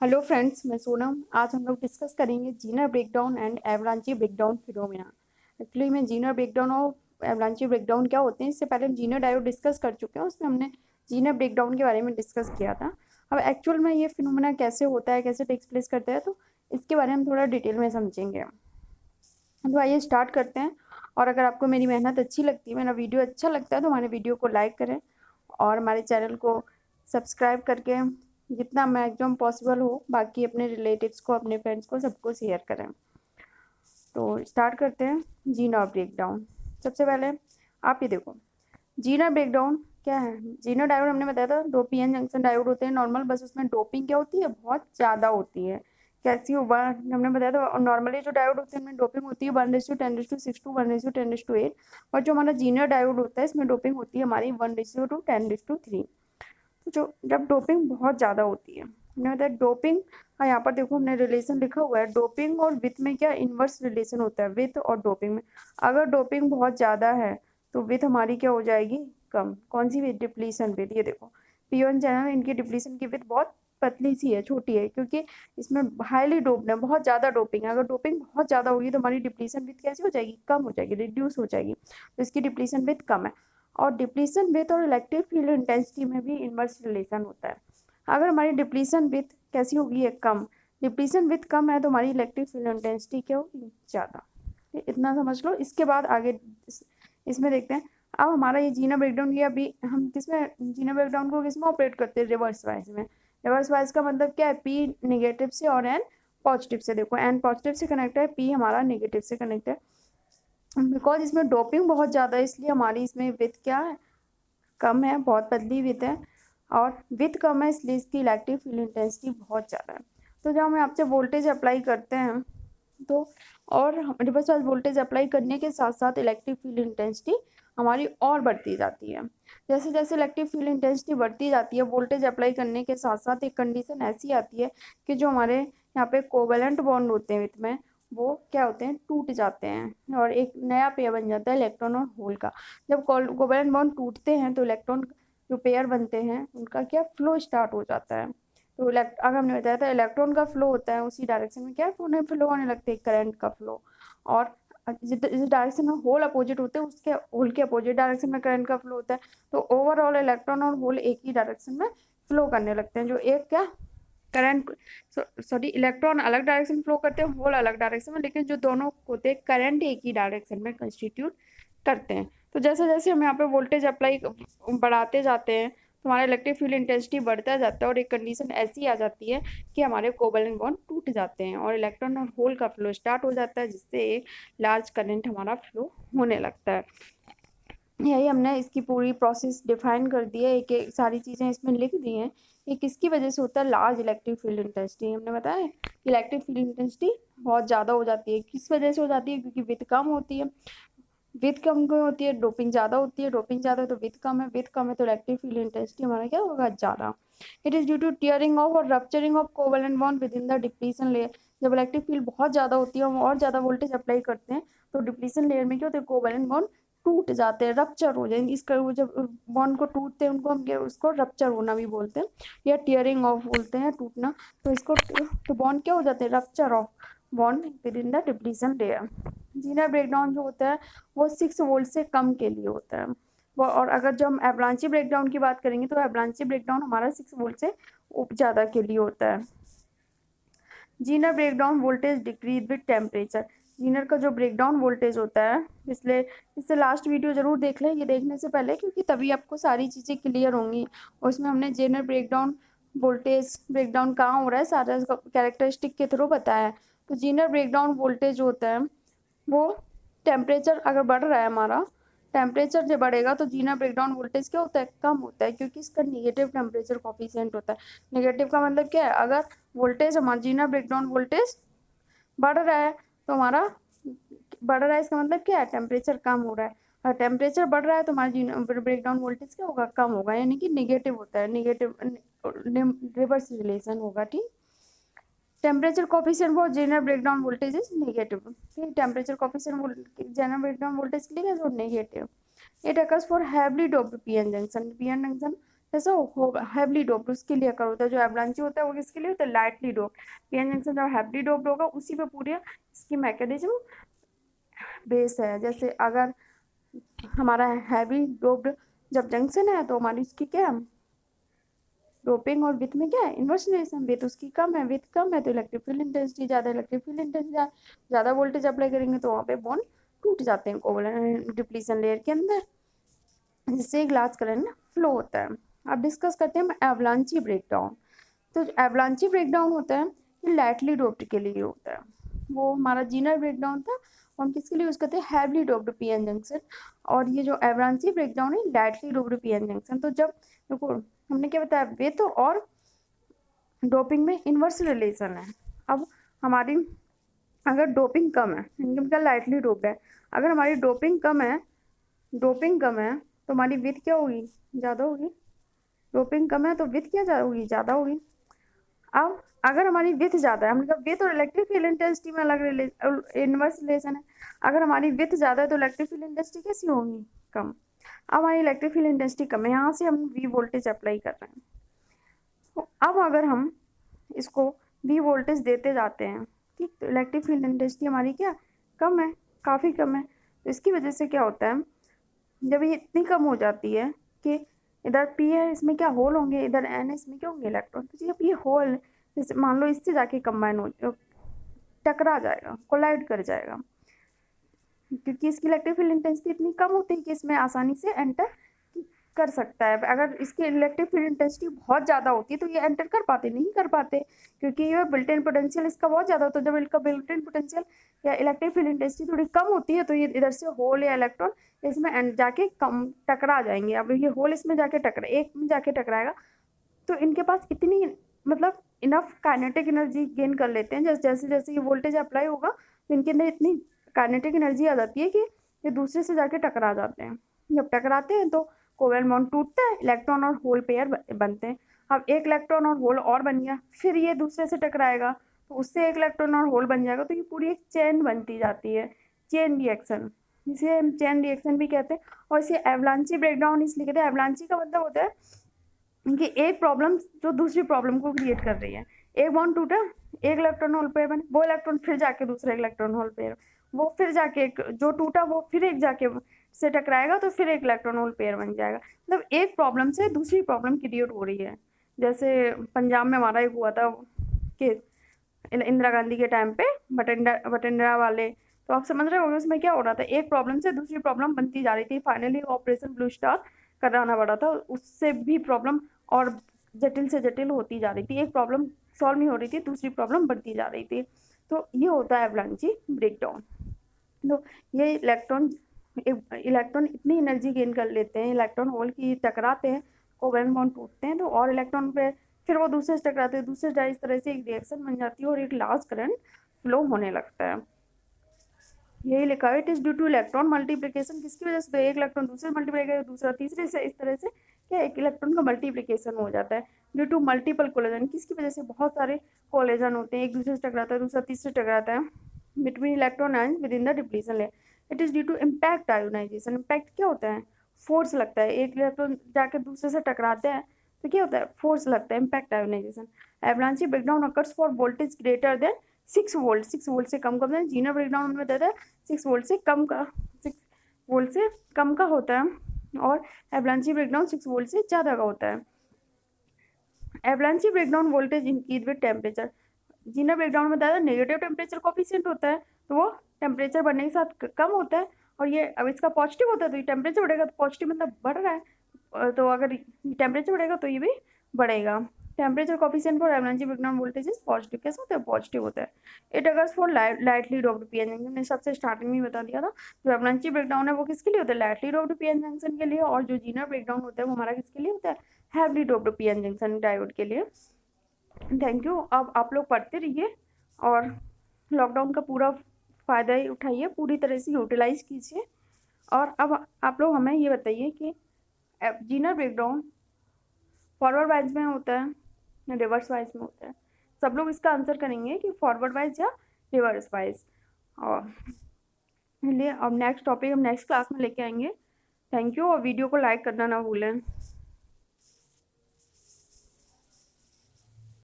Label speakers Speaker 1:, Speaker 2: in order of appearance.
Speaker 1: Hello friends, मैं सोनम। आज हम लोग डिस्कस करेंगे Zener breakdown and avalanche breakdown phenomena. Actually में जीनर ब्रेकडाउन और एवलांची ब्रेकडाउन क्या होते हैं, इससे पहले हम जीनर डायोड डिस्कस कर चुके हैं। उसमें हमने जीनर ब्रेकडाउन के बारे में डिस्कस किया था। अब एक्चुअल में ये फिनोमेना कैसे होता है, कैसे टेक्स प्लेस करता है, तो इसके बारे में हम थोड़ा डिटेल में समझेंगे। तो आइए स्टार्ट करते हैं। और अगर आपको मेरी मेहनत अच्छी लगती है, मेरा वीडियो अच्छा लगता है, तो हमारे वीडियो को लाइक करें और हमारे चैनल को सब्सक्राइब करके जितना मैक्सिमम पॉसिबल हो बाकी अपने रिलेटिव्स को, अपने फ्रेंड्स को, सबको शेयर करें। तो स्टार्ट करते हैं जीनर ब्रेकडाउन। सबसे पहले आप ये देखो, जीनर ब्रेकडाउन क्या है। जीनर डायोड हमने बताया था, दो पीएन जंक्शन डायोड होते हैं नॉर्मल, बस उसमें डोपिंग क्या होती है, बहुत ज़्यादा होती है। कैसी हो, हमने बताया था नॉर्मली जो डायोड होते हैं उनमें डोपिंग होती है 1:10⁻6 टू 1:10⁸। और जो हमारा जीनर डायोड होता है इसमें डोपिंग होती है हमारी 1:10⁻3। तो जो जब डोपिंग बहुत ज़्यादा होती है, हमने बताया डोपिंग का, यहाँ पर देखो हमने रिलेशन लिखा हुआ है। डोपिंग और विथ में क्या इनवर्स रिलेशन होता है, विथ और डोपिंग में। अगर डोपिंग बहुत ज़्यादा है तो विथ हमारी क्या हो जाएगी, कम। कौन सी विथ, डिप्लीशन विथ। ये देखो P1 चैनल, इनकी डिप्लीशन की विथ बहुत पतली सी है, छोटी है, क्योंकि इसमें हाईली डोप्ड है, बहुत ज़्यादा डोपिंग है। अगर डोपिंग बहुत ज़्यादा होगी तो हमारी डिप्लीशन विथ कैसी हो जाएगी, कम हो जाएगी, रिड्यूस हो जाएगी। तो इसकी डिप्लीशन विथ कम है। और डिप्लीशन विथ और इलेक्ट्रिक फील्ड इंटेंसिटी में भी इनवर्स रिलेशन होता है। अगर हमारी डिप्लीशन विथ कैसी होगी, है कम। डिप्लीशन विथ कम है तो हमारी इलेक्ट्रिक फील्ड इंटेंसिटी क्या होगी, ज़्यादा। इतना समझ लो। इसके बाद आगे इसमें देखते हैं। अब हमारा ये जीना ब्रेकडाउन, ये अभी हम किसमें जीना ब्रेकडाउन को किसमें ऑपरेट करते हैं, रिवर्स वाइज में। रिवर्स वाइज का मतलब क्या है, पी नेगेटिव से और एन पॉजिटिव से। देखो एन पॉजिटिव से कनेक्ट है, पी हमारा नेगेटिव से कनेक्ट है। बिकॉज इसमें डोपिंग बहुत ज़्यादा है इसलिए हमारी इसमें विथ क्या है, कम है, बहुत पतली विथ है। और विथ कम है इसलिए इसकी इलेक्ट्रिक फील्ड इंटेंसिटी बहुत ज़्यादा है। तो जब हम यहाँ से वोल्टेज अप्लाई करते हैं तो, और रिवर्स वाइज वोल्टेज अप्लाई करने के साथ साथ इलेक्ट्रिक फील्ड इंटेंसिटी हमारी और बढ़ती जाती है। जैसे जैसे इलेक्ट्रिक फील्ड इंटेंसिटी बढ़ती जाती है, वोल्टेज अप्लाई करने के साथ साथ एक कंडीशन ऐसी आती है कि जो हमारे यहाँ पे कोवेलेंट बॉन्ड होते हैं विथ में, वो क्या होते हैं, टूट जाते हैं और एक नया पेयर बन जाता है इलेक्ट्रॉन और होल का। जब कोवेलेंट बॉन्ड टूटते हैं तो इलेक्ट्रॉन जो पेयर बनते हैं उनका क्या फ्लो स्टार्ट हो जाता है। तो अगर हमने बताया था इलेक्ट्रॉन का फ्लो होता है उसी डायरेक्शन में क्या फ्लो होने लगते हैं, करंट का फ्लो। और जिस डायरेक्शन में होल अपोजिट होते हैं उसके होल के अपोजिट डायरेक्शन में करंट का फ्लो होता है। तो ओवरऑल इलेक्ट्रॉन और होल एक ही डायरेक्शन में फ्लो करने लगते हैं। जो एक क्या करंट, सॉरी, इलेक्ट्रॉन अलग डायरेक्शन फ्लो करते हैं, होल अलग डायरेक्शन में, लेकिन जो दोनों होते हैं करंट एक ही डायरेक्शन में कंस्टिट्यूट करते हैं। तो जैसे जैसे हम यहाँ पे वोल्टेज अप्लाई बढ़ाते जाते हैं तो हमारा इलेक्ट्रिक फील्ड इंटेंसिटी बढ़ता जाता है और एक कंडीशन ऐसी आ जाती है कि हमारे कोवेलेंट बॉन्ड टूट जाते हैं और इलेक्ट्रॉन और होल का फ्लो स्टार्ट हो जाता है, जिससे एक लार्ज करंट हमारा फ्लो होने लगता है। यही हमने इसकी पूरी प्रोसेस डिफाइन कर दी है, एक एक सारी चीज़ें इसमें लिख दी हैं। ये किसकी वजह से होता है, लार्ज इलेक्ट्रिक फील्ड इंटेंसिटी। हमने बताया इलेक्ट्रिक फील्ड इंटेंसिटी बहुत ज़्यादा हो जाती है, किस वजह से हो जाती है, क्योंकि विथ कम होती है। विथ कम क्यों होती है, डोपिंग ज़्यादा होती है, डोपिंग ज़्यादा है तो विथ कम है, विथ कम है तो इलेक्ट्रिक फील्ड इंटेंसिटी हमारा क्या होगा, ज़्यादा। It is due to tearing of और rupturing of covalent bond within the depletion layer. जब इलेक्ट्रिक फील्ड बहुत ज़्यादा होती है, हम और ज़्यादा वोल्टेज अप्लाई करते हैं तो डिप्लीशन लेयर में क्या होता है, कोवेलेंट बॉन्ड टूट जाते हैं, रप्चर हो जाएंगे। इसका वो जब बॉन्ड को टूटते हैं उनको हम क्या, उसको रप्चर होना भी बोलते हैं या टियरिंग ऑफ बोलते हैं, टूटना। तो इसको तो बॉन्ड क्या हो जाते हैं, rupture of bond within the depletion layer. Zener breakdown जो होता है वो 6 वोल्ट से कम के लिए होता है। और अगर जब हम एवलांची ब्रेकडाउन की बात करेंगे तो एवलांची ब्रेकडाउन हमारा 6 वोल्ट से ज़्यादा के लिए होता है। Zener breakdown voltage decrease with temperature. Zener का जो ब्रेकडाउन वोल्टेज होता है, इसलिए इससे लास्ट वीडियो जरूर देख लें ये देखने से पहले, क्योंकि तभी आपको सारी चीज़ें क्लियर होंगी। और उसमें हमने जीनर ब्रेकडाउन वोल्टेज ब्रेकडाउन कहाँ हो रहा है सारा कैरेक्टरिस्टिक के थ्रू बताया है। तो जीनर ब्रेकडाउन वोल्टेज होता है वो, टेम्परेचर अगर बढ़ रहा है हमारा, टेम्परेचर जब बढ़ेगा तो जीना ब्रेकडाउन वोल्टेज क्या होता है, कम होता है, क्योंकि इसका निगेटिव टेम्परेचर कोफिशिएंट होता है। निगेटिव का मतलब क्या है, अगर वोल्टेज हमारा जीना ब्रेकडाउन वोल्टेज बढ़ रहा है तो हमारा बढ़ रहा है, इसका मतलब क्या है, टेम्परेचर कम हो रहा है। और टेम्परेचर बढ़ रहा है तो हमारा जीना ब्रेकडाउन वोल्टेज क्या होगा, कम होगा, यानी कि निगेटिव होता है, निगेटिव रिवर्स रिलेशन होगा। ठीक, temperature coefficient for general breakdown voltage is negative. ठीक, temperature coefficient general breakdown voltage के लिए जो negative. It occurs for heavily doped PN junction. PN junction जैसे हैवली डोप्ड उसके लिए कर होता है, जो एवलांची होता है वो किसके लिए होता है, लाइटली डोप्ड। पीएन जंक्शन जब हैवली डोप्ड होगा उसी पे पूरे इसकी मैकेनिज्म बेस है। जैसे अगर हमारा हैवी डोप्ड जब जंक्शन है तो हमारी इसकी क्या है, डोपिंग और विथ में क्या है, इन्वर्स रिलेशन। विथ उसकी कम है, विथ कम है तो इलेक्ट्रिक फील्ड इंटेंसिटी ज़्यादा, इलेक्ट्रिक फील्ड इंटेंसिटी ज़्यादा वोल्टेज अप्लाई करेंगे तो वहाँ पे बॉन्ड टूट जाते हैं कोवलेंट डिप्लीशन लेयर के अंदर, जिससे एक लार्ज करंट फ्लो होता है। अब डिस्कस करते हैं एवलांची ब्रेकडाउन। तो एवलांची ब्रेकडाउन होता है ये लाइटली डोप्ड के लिए होता है। वो हमारा जीनर ब्रेकडाउन था, हम किसके लिए यूज करते हैं, हैवली डोप्ड पीएन जंक्शन। और ये जो एवलांची ब्रेकडाउन है लाइटली डोप्ड पीएन जंक्शन। तो जब देखो हमने क्या बताया, विथ और डोपिंग में इन्वर्स रिलेशन है। अब हमारी अगर डोपिंग कम है, इनका लाइटली डोप्ड है, अगर हमारी डोपिंग कम है तो हमारी विथ क्या होगी, ज़्यादा होगी। डोपिंग कम है तो विथ क्या होगी, ज़्यादा होगी। अब अगर हमारी विथ ज़्यादा है, हमने कहा विथ और इलेक्ट्रिक फील्ड इंटेंसिटी में अलग इनवर्स रिलेशन है। अगर हमारी विथ ज़्यादा है तो इलेक्ट्रिक फील्ड इंटेंसिटी कैसी होगी, कम। अब हमारी इलेक्ट्रिक फील्ड इंटेंसिटी कम है, यहाँ से हम वी वोल्टेज अप्लाई कर रहे हैं। तो अब अगर हम इसको वी वोल्टेज देते जाते हैं, ठीक, तो इलेक्ट्रिक फील्ड इंटेंसिटी हमारी क्या कम है, काफ़ी कम है। तो इसकी वजह से क्या होता है, जब ये इतनी कम हो जाती है कि इधर पी है इसमें क्या होल होंगे, इधर एन है इसमें क्या होंगे इलेक्ट्रॉन, तो जब ये होल जैसे मान लो इससे जाके कंबाइन हो टकरा जाएगा, कोलाइड कर जाएगा, क्योंकि इसकी इलेक्ट्रिक फील्ड इंटेंसिटी इतनी कम होती है कि इसमें आसानी से एंटर कर सकता है। अगर इसकी इलेक्ट्रिक फील्ड इंटेंसिटी बहुत ज़्यादा होती है तो ये एंटर कर पाते नहीं कर पाते, क्योंकि ये बिल्ट इन पोटेंशियल इसका बहुत ज़्यादा होता है। जब इसका बिल्ट इन पोटेंशियल या इलेक्ट्रिक फील्ड इंटेंसिटी थोड़ी कम होती है तो ये इधर से होल या इलेक्ट्रॉन इसमें जाके कम टकरा जाएंगे। अब ये होल इसमें जाके टकरा एक में जाके टकराएगा तो इनके पास इतनी मतलब इनफ काइनेटिक एनर्जी गेन कर लेते हैं, जैसे जैसे ये वोल्टेज अप्लाई होगा तो इनके अंदर इतनी काइनेटिक एनर्जी आ जाती है कि ये दूसरे से जाके टकरा जाते हैं। जब टकराते हैं तो कोवेलेंट बॉन्ड टूटता है, इलेक्ट्रॉन और होल पेयर बनते हैं। अब एक इलेक्ट्रॉन और होल और बन गया, फिर ये दूसरे से टकराएगा तो उससे एक इलेक्ट्रॉन और होल बन जाएगा, तो ये पूरी एक चेन बनती जाती है, चेन रिएक्शन, जिसे हम चेन रिएक्शन भी कहते हैं। और इसे एवलांची ब्रेकडाउन इसलिए कहते हैं, एवलांची का मतलब होता है कि एक प्रॉब्लम जो दूसरी प्रॉब्लम को क्रिएट कर रही है। एक बॉन्ड टूटा, एक इलेक्ट्रॉन होल पेयर बने, वो इलेक्ट्रॉन फिर जाके दूसरा इलेक्ट्रॉन होल पेयर, वो फिर जाके एक जो टूटा वो फिर एक जाके से टकराएगा तो फिर एक इलेक्ट्रॉन होल पेयर बन जाएगा। मतलब एक प्रॉब्लम से दूसरी प्रॉब्लम क्रिएट हो रही है। जैसे पंजाब में हमारा एक हुआ था कि इंदिरा गांधी के टाइम पे बठिंडा वाले, तो आप समझ रहे होंगे उसमें क्या हो रहा था, एक प्रॉब्लम से दूसरी प्रॉब्लम बनती जा रही थी। फाइनली ऑपरेशन ब्लू स्टार कराना पड़ा था, उससे भी प्रॉब्लम और जटिल से जटिल होती जा रही थी। एक प्रॉब्लम सॉल्व नहीं हो रही थी, दूसरी प्रॉब्लम बढ़ती जा रही थी। तो ये होता है एवलांची ब्रेकडाउन। तो ये इलेक्ट्रॉन इतनी एनर्जी गेन कर लेते हैं, इलेक्ट्रॉन होल की टकराते हैं, कोवेलेंट बॉन्ड टूटते हैं तो और इलेक्ट्रॉन पे फिर वो दूसरे से टकराते हैं, दूसरे से इस तरह से एक रिएक्शन बन जाती है और एक लार्ज करंट फ्लो होने लगता है। यही लिखा है, it is due two electron multiplication. किसकी वजह से, तो एक इलेक्ट्रॉन दूसरे मल्टीप्लाई करेगा, दूसरा तीसरे से, इस तरह से क्या एक इलेक्ट्रॉन का मल्टीप्लिकेशन हो जाता है। ड्यू टू मल्टीपल कोलिजन, किसकी वजह से, बहुत सारे कोलिजन होते हैं, एक दूसरे से टकराता है, दूसरा तीसरे टकराता है between electron ion within the depletion layer. It is due to impact ionization. Impact क्या होता है, फोर्स लगता है, एक इलेक्ट्रॉन जाकर दूसरे से टकराते हैं तो क्या होता है, फोर्स लगता है, impact ionization. Avalanche breakdown occurs for voltage greater than 6 volt, 6 volt से कम का। जीनर ब्रेकडाउन में बताया था 6 वोल्ट से कम का, 6 वोल्ट से कम का होता है, और एवलांची ब्रेकडाउन 6 वोल्ट से ज़्यादा का होता है। Avalanche breakdown voltage increase with temperature. Zener breakdown में बताया नेगेटिव टेम्परेचर कोफिशिएंट होता है तो वो टेम्परेचर बढ़ने के साथ कम होता है, और ये अब इसका पॉजिटिव होता है तो ये टेम्परेचर बढ़ेगा, तो पॉजिटिव मतलब बढ़ रहा है, तो अगर टेम्परेचर बढ़ेगा तो ये भी बढ़ेगा। Temperature coefficient for avalanche breakdown voltage is positive. कैसे होता है, पॉजिटिव होता है। It occurs for lightly doped PN junction, मैंने सबसे स्टार्टिंग में बता दिया था। जो एवलांची ब्रेकडाउन है वो किसके लिए होता है, लाइटली डोप्ड पीएन जंक्शन के लिए, और जो जीनर ब्रेकडाउन होता है वो हमारा किसके लिए होता है, heavily doped PN junction diode के लिए। Thank you. अब आप लोग पढ़ते रहिए और लॉकडाउन का पूरा फ़ायदा ही उठाइए, पूरी तरह से यूटिलाइज कीजिए। और अब आप लोग हमें ये बताइए कि जीनर ब्रेकडाउन फॉरवर्ड वाइज में होता है या रिवर्स वाइज में होता है। सब लोग इसका आंसर करेंगे कि फॉरवर्ड वाइज या रिवर्स वाइज। और इसलिए अब नेक्स्ट टॉपिक हम नेक्स्ट क्लास में लेके आएंगे। थैंक यू, और वीडियो को लाइक करना ना भूलें।